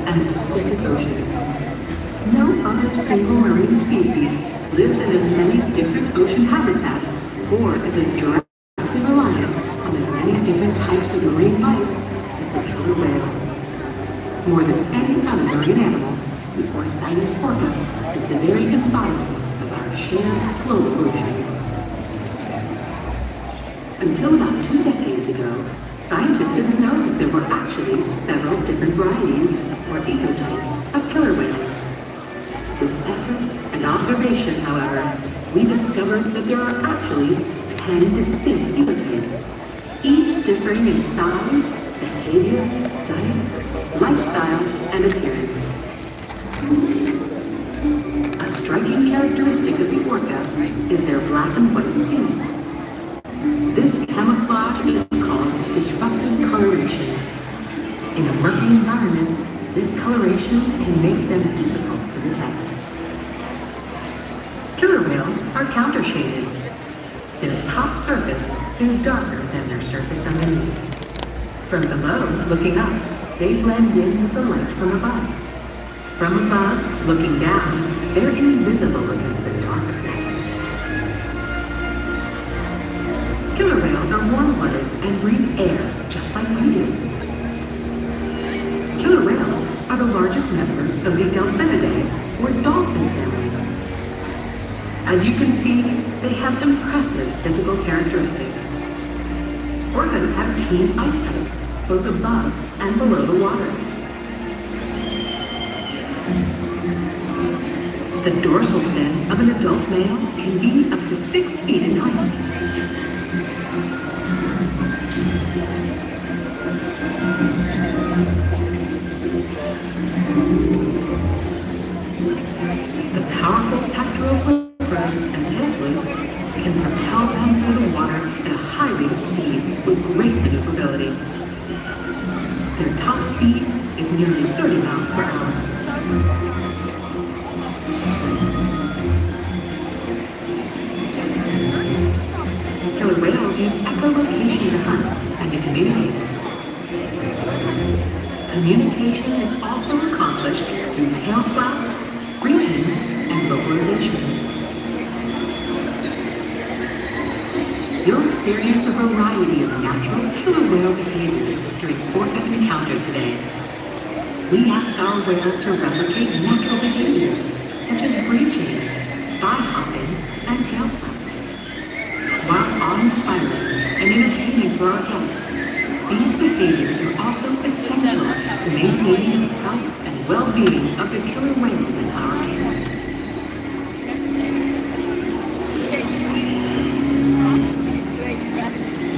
and the Pacific Oceans. No other single marine species lives in as many different ocean habitats or is as directly reliant on as many different types of marine life as the killer whale. More than any other marine animal, the Orcas orca is the very embodiment of our shared global ocean. Until about 2 decades ago, scientists didn't know that there were actually several different varieties or ecotypes of killer whales. With effort and observation, however, we discovered that there are actually 10 distinct ecotypes, each differing in size, behavior, diet, lifestyle, and appearance. A striking characteristic of the orca is their black and white skin. This camouflage is called disruptive coloration. In a murky environment, this coloration can make them difficult to detect. Killer whales are countershaded. Their top surface is darker than their surface underneath. From below, looking up, they blend in with the light from above. From above, looking down, they're invisible against the dark depths. Killer whales are warm-blooded and breathe air just like we do. Killer whales are the largest members of the Delphinidae, or dolphin family. As you can see, they have impressive physical characteristics. Orcas have keen eyesight, both above and below the water. The dorsal fin of an adult male can be up to 6 feet in height. The powerful pectoral flippers and tail fluke can propel them through the water at a high rate of speed with great maneuverability. Their top speed is nearly 30 miles per hour. Killer whales use echolocation to hunt and to communicate. Communication is also accomplished through tail slaps, breathing, and vocalizations. You'll experience a variety of natural killer whale behaviors during Orca Encounter today. We ask our whales to replicate natural behaviors such as breaching, spy hopping, and tail slaps. While awe-inspiring and entertaining for our guests, these behaviors are also essential to maintaining the health and well-being of the killer whales in our care.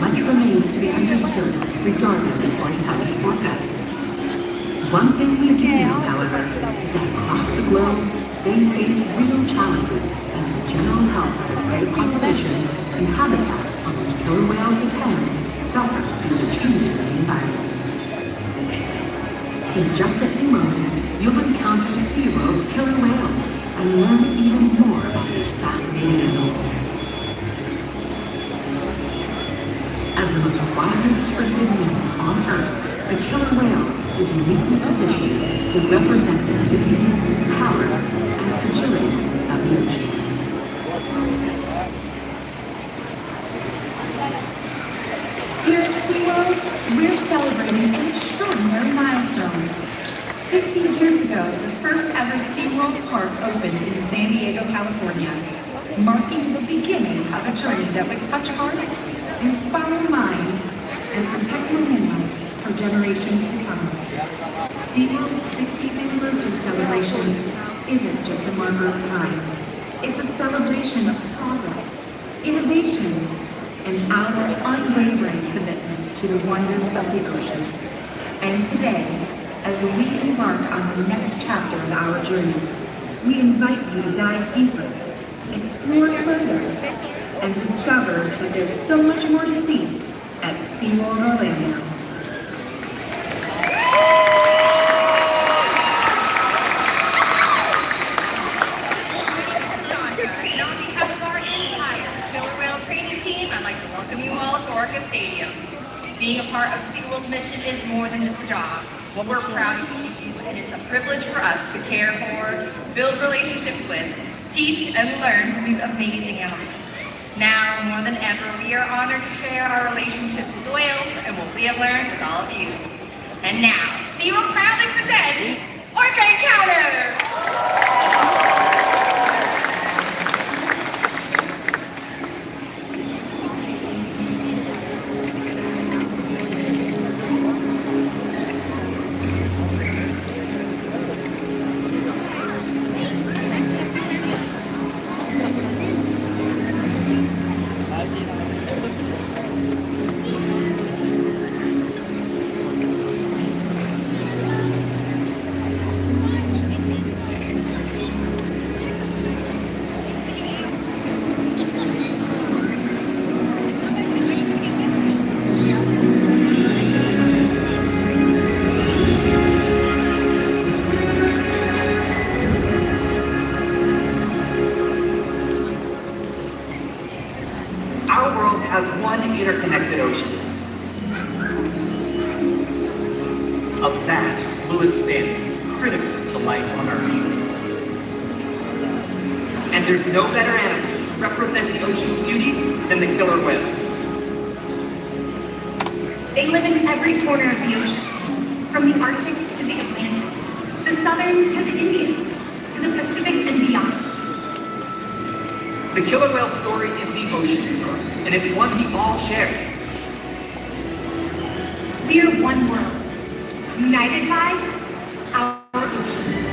Much remains to be understood regarding the Orcas orca. One thing we do know, however, is that across the globe, they face real challenges as the general health of the prey populations and habitats on which killer whales depend suffer due to changes in the environment. In just a few moments, you'll encounter SeaWorld's killer whales and learn even more about these fascinating animals. As the most widely distributed mammal on Earth, the killer whale is uniquely positioned to represent the beauty, power, and fragility of the ocean. Here at SeaWorld, we're celebrating an extraordinary milestone. 60 years ago, the first ever SeaWorld park opened in San Diego, California, marking the beginning of a journey that would touch hearts, inspire minds, and protect marine life for generations to come. SeaWorld's 60th anniversary celebration isn't just a marker of time. It's a celebration of progress, innovation, and our unwavering commitment to the wonders of the ocean. And today, as we embark on the next chapter of our journey, we invite you to dive deeper, explore further, and discover that there's so much more to see at SeaWorld Orlando. Being a part of SeaWorld's mission is more than just a job. We're proud to be you, and it's a privilege for us to care for, build relationships with, teach, and learn from these amazing animals. Now, more than ever, we are honored to share our relationships with the whales and what we have learned with all of you. And now, SeaWorld proudly presents Orca ENCOUNTER! Our world has one interconnected ocean. A vast blue expanse critical to life on Earth. And there's no better animal to represent the ocean's beauty than the killer whale. They live in every corner of the ocean, from the Arctic to the Atlantic, the Southern to the Indian, to the Pacific and beyond. The killer whale story is the ocean story, and it's one we all share. We are one world, united by our ocean.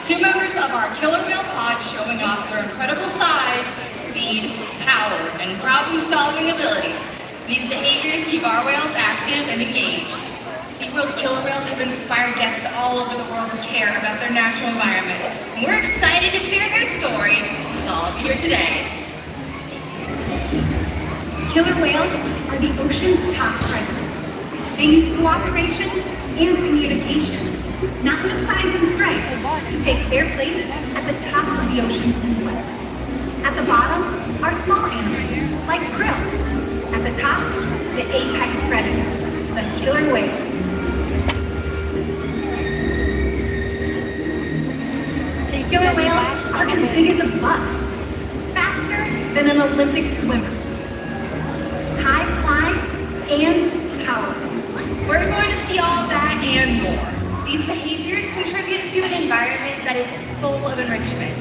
two members of our killer whale pod showing off their incredible size, speed, power, and problem-solving abilities. These behaviors keep our whales active and engaged. SeaWorld's killer whales have inspired guests all over the world to care about their natural environment. And we're excited to share their story with all of you here today. Killer whales are the ocean's top predator. They use cooperation and communication, not just size and strength, to take their place at the top of the ocean's food web. At the bottom are small animals, like krill. At the top, the apex predator, the killer whale. Killer whales are as big as a bus, faster than an Olympic swimmer, high flying and powerful. We're going to see all that and more. These behaviors contribute to an environment that is full of enrichment.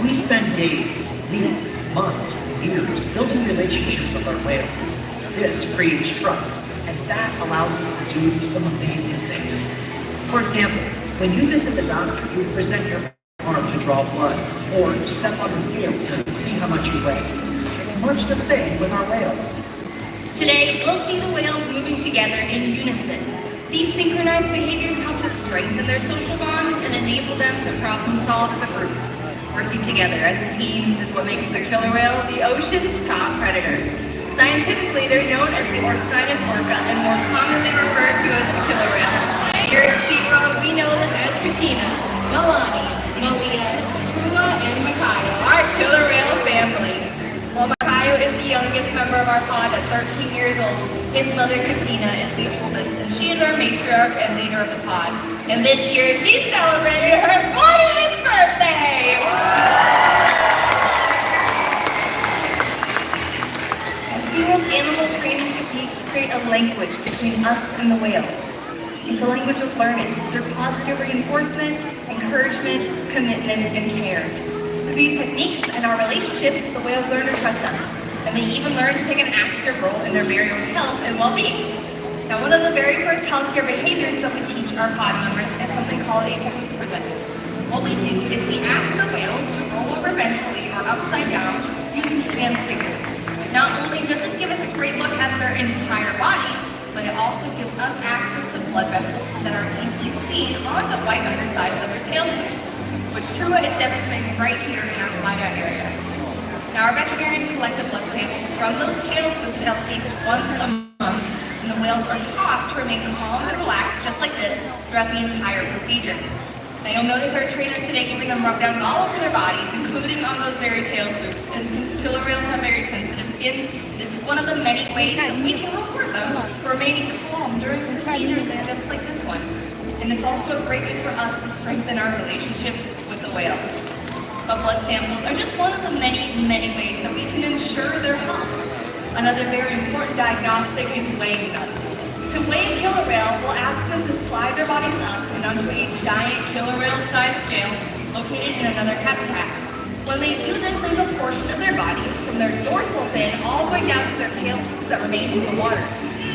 We spend days, weeks, months, and years building relationships with our whales. This creates trust, and that allows us to do some amazing things. For example, when you visit the doctor, you present your arm to draw blood, or step on the scale to see how much you weigh. It's much the same with our whales. Today, we'll see the whales moving together in unison. These synchronized behaviors help to strengthen their social bonds and enable them to problem solve as a group. Working together as a team is what makes the killer whale the ocean's top predator. Scientifically, they're known as the Orcas orca and more commonly referred to as the killer whale. Here at SeaWorld, we know them as Katina, Milani, Malia, Trua, and Makayo, our killer whale family. While Makayo is the youngest member of our pod at 13 years old, his mother Katina is the oldest, and she is our matriarch and leader of the pod. And this year, she celebrated her 40th birthday! SeaWorld's animal training techniques create a language between us and the whales. It's a language of learning through positive reinforcement, encouragement, commitment, and care. Through these techniques and our relationships, the whales learn to trust us, and they even learn to take an active role in their very own health and well-being. Now, one of the very first healthcare behaviors that we teach our pod members is something called a food presenter. What we do is we ask the whales to roll over ventrally or upside down using hand signals. Not only does this give us a great look at their entire body, but it also gives us access to blood vessels that are easily seen on the white underside of their tail loops, which Trua is demonstrating right here in our slide-out area. Now, our veterinarians collect the blood samples from those tail loops at least once a month, and the whales are taught to remain calm and relaxed, just like this, throughout the entire procedure. Now, you'll notice our trainers today giving them rub-downs all over their bodies, including on those very tail loops. And since killer whales have very sensitive skin, this is one of the many ways that we can reward them for remaining calm during procedures just like this one. And it's also a great way for us to strengthen our relationships with the whales. But blood samples are just one of the many, many ways that we can ensure their health. Another very important diagnostic is weighing them. To weigh a killer whale, we'll ask them to slide their bodies up and onto a giant killer whale-sized scale located in another habitat. When they do this, there's a portion of their body, from their dorsal fin all the way down to their tail hooks that remains in the water.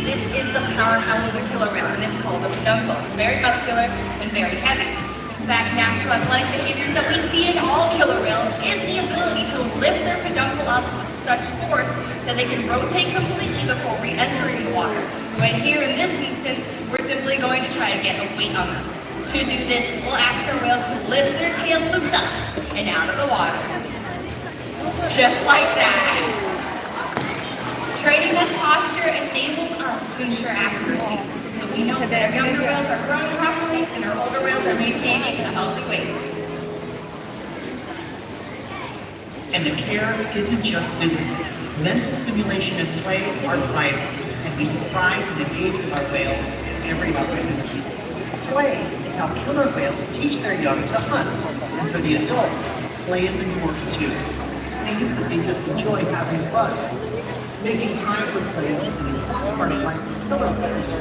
This is the powerhouse of the killer whale, and it's called the peduncle. It's very muscular and very heavy. In fact, natural athletic behaviors that we see in all killer whales is the ability to lift their peduncle up with such force that they can rotate completely before re-entering the water. But here in this instance, we're simply going to try to get a weight on them. To do this, we'll ask our whales to lift their tail loops up and out of the water. Just like that. Training this posture enables us to ensure accuracy, so we know that our younger whales are growing properly and our older whales are maintaining a healthy weight. And the care isn't just physical. Mental stimulation and play are vital, and we surprise and engage with our whales at every opportunity. Play is how killer whales teach their young to hunt, and for the adults, play is important too. It seems that they just enjoy having fun. Making time for play is an important part of life for killer whales,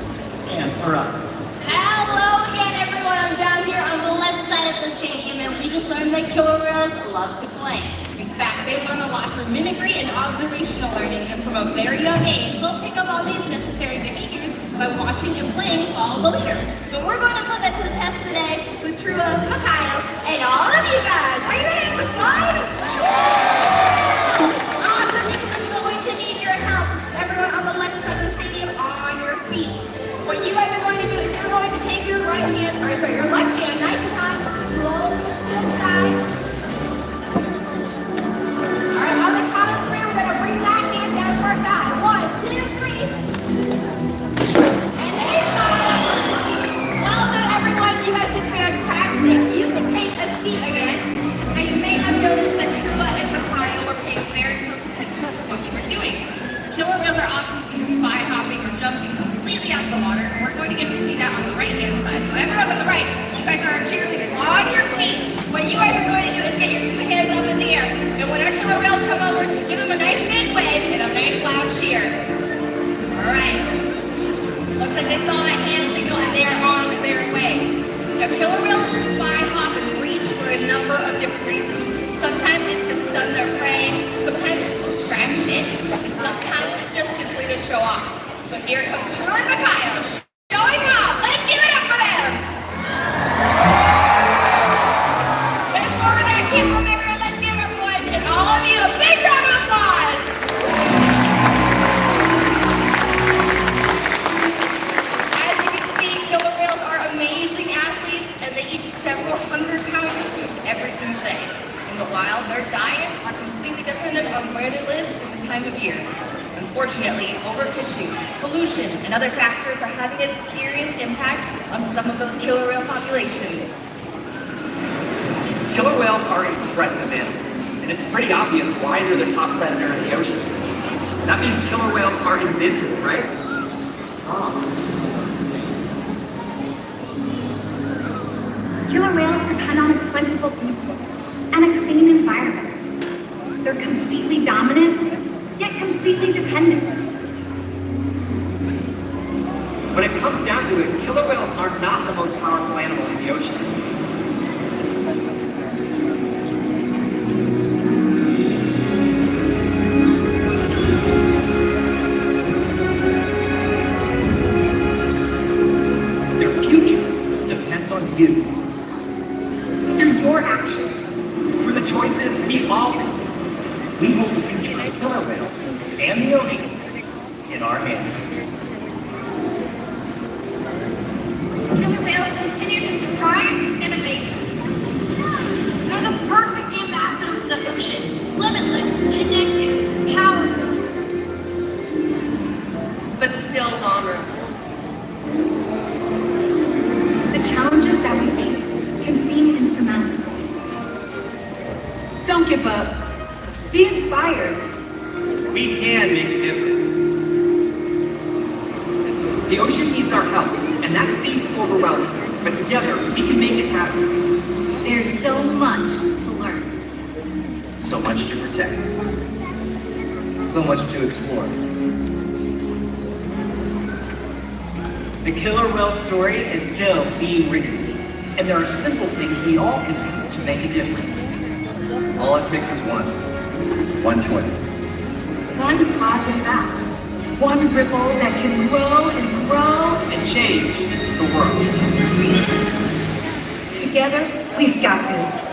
and for us. Hello again, everyone. I'm down here on the left side of the stadium, and we just learned that killer whales love to play. In fact, they learn a lot through mimicry and observational learning, and from a very young age, they'll pick up all these necessary behaviors by watching and playing all the leaders. But we're going to put that to the test today with Trua, Mikhail, and all of you guys. Are you ready to fun? Awesome, Nicholas, going to need your help. Everyone on the left side of the stadium on your feet. What you guys are going to do is you're going to take your right hand, or sorry, your left hand, nice and high, slowly to the side. All right, on the count of three, we're going to bring that hand down to our thigh. 1, 2, 3. And well done, everyone. You guys did fantastic. You can take a seat again. Now, you may have noticed that Trua and Mikhail were paying very close attention to what you were doing. Killer whales are often seen spy hopping or jumping completely out of the water, and we're going to get to see that on the right-hand side. So everyone on the right, you guys are our cheerleaders. On your feet, what you guys are going to do is get your 2 hands up in the air. And when our killer whales come over, give them a nice big wave and a nice loud cheer. All right. Looks like they saw that hand signal and they are on their way. Now, killer whales spy hop and reach for a number of different reasons. Sometimes it's to stun their prey, sometimes it's to scratch fish, and sometimes it's just simply to show off. So here comes Trua and Mikhail showing off. Let's give it up for them! Let's go over that kid from everyone. Let's give everyone and all of you a big round of applause! As you can see, killer whales are amazing athletes, and they eat several hundred pounds of food every single day. In the wild, their diets are completely dependent on where they live and the time of year. Unfortunately, overfishing, pollution, and other factors are having a serious impact on some of those killer whale populations. Killer whales are impressive animals, and it's pretty obvious why they're the top predator in the ocean. That means killer whales are invincible, right? Killer whales depend on a plentiful food source and a clean environment. They're completely dominant, yet completely dependent. When it comes down to it, killer whales are not the most powerful animal in the ocean. Their future depends on you. Through your actions. Through the choices we all make. We hold the future of killer whales and the oceans in our hands. Killer whales continue to surprise and amaze us. They're the perfect ambassadors of the ocean, limitless, connected, powerful, but still vulnerable. The challenges that we face can seem insurmountable. Don't give up. Be inspired. We can make a difference. The ocean needs our help, and that seems overwhelming, but together we can make it happen. There's so much to learn. So much to protect. So much to explore. The killer whale story is still being written, and there are simple things we all can do to make a difference. All it takes is one choice. One positive act. One ripple that can grow and grow And change the world. Together, we've got this.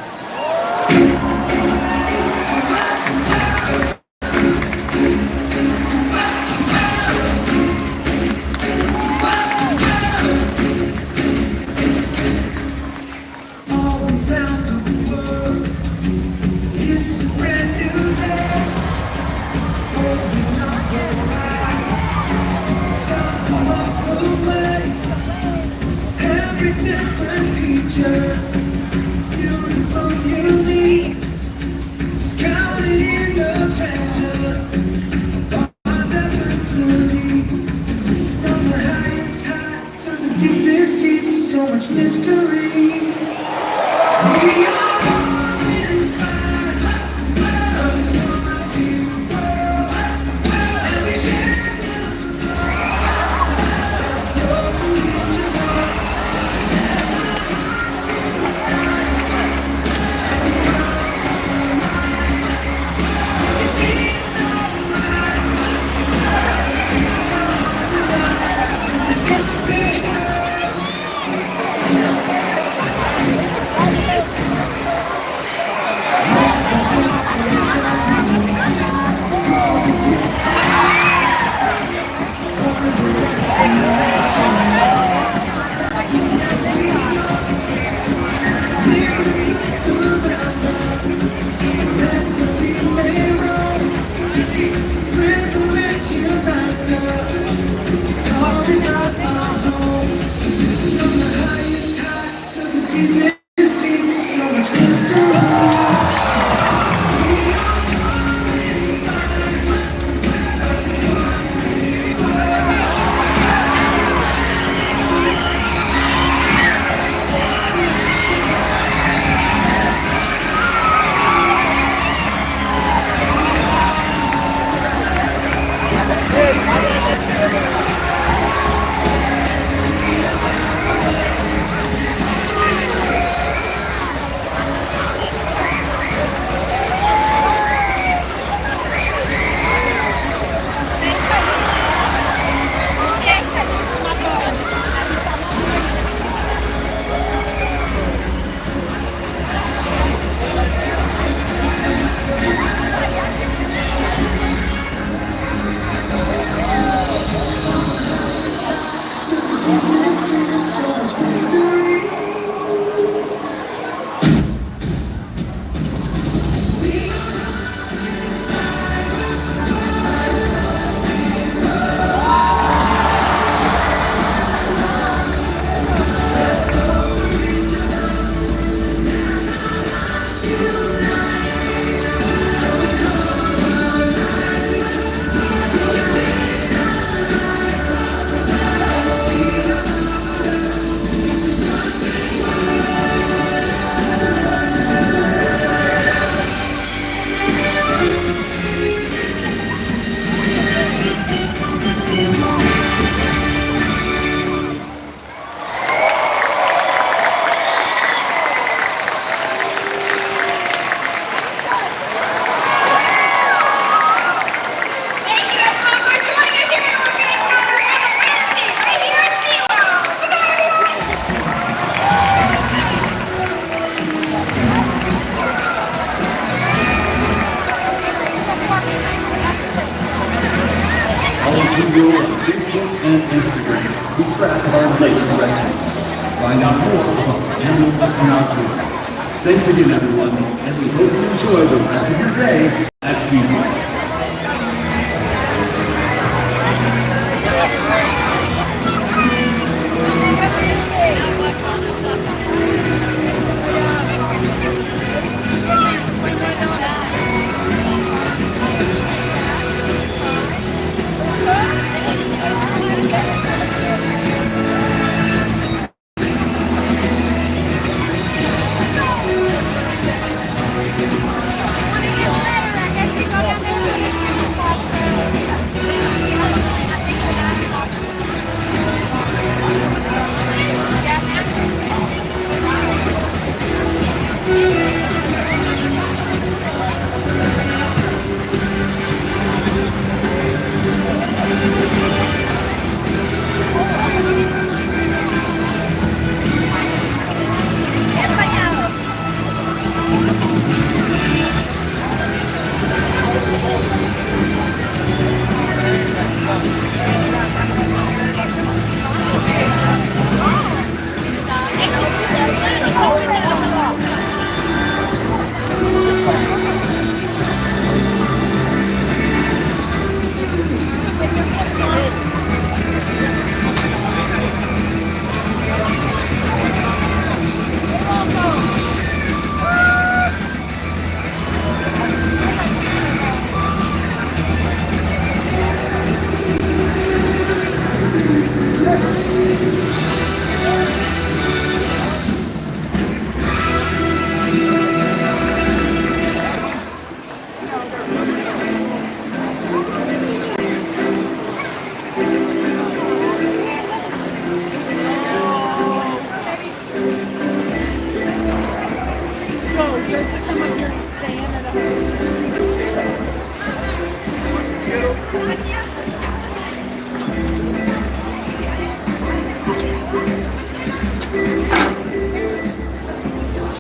Every different creature, beautiful. find out more about animals in our world. Thanks again, everyone, and we hope you enjoy the rest of your day at SeaWorld.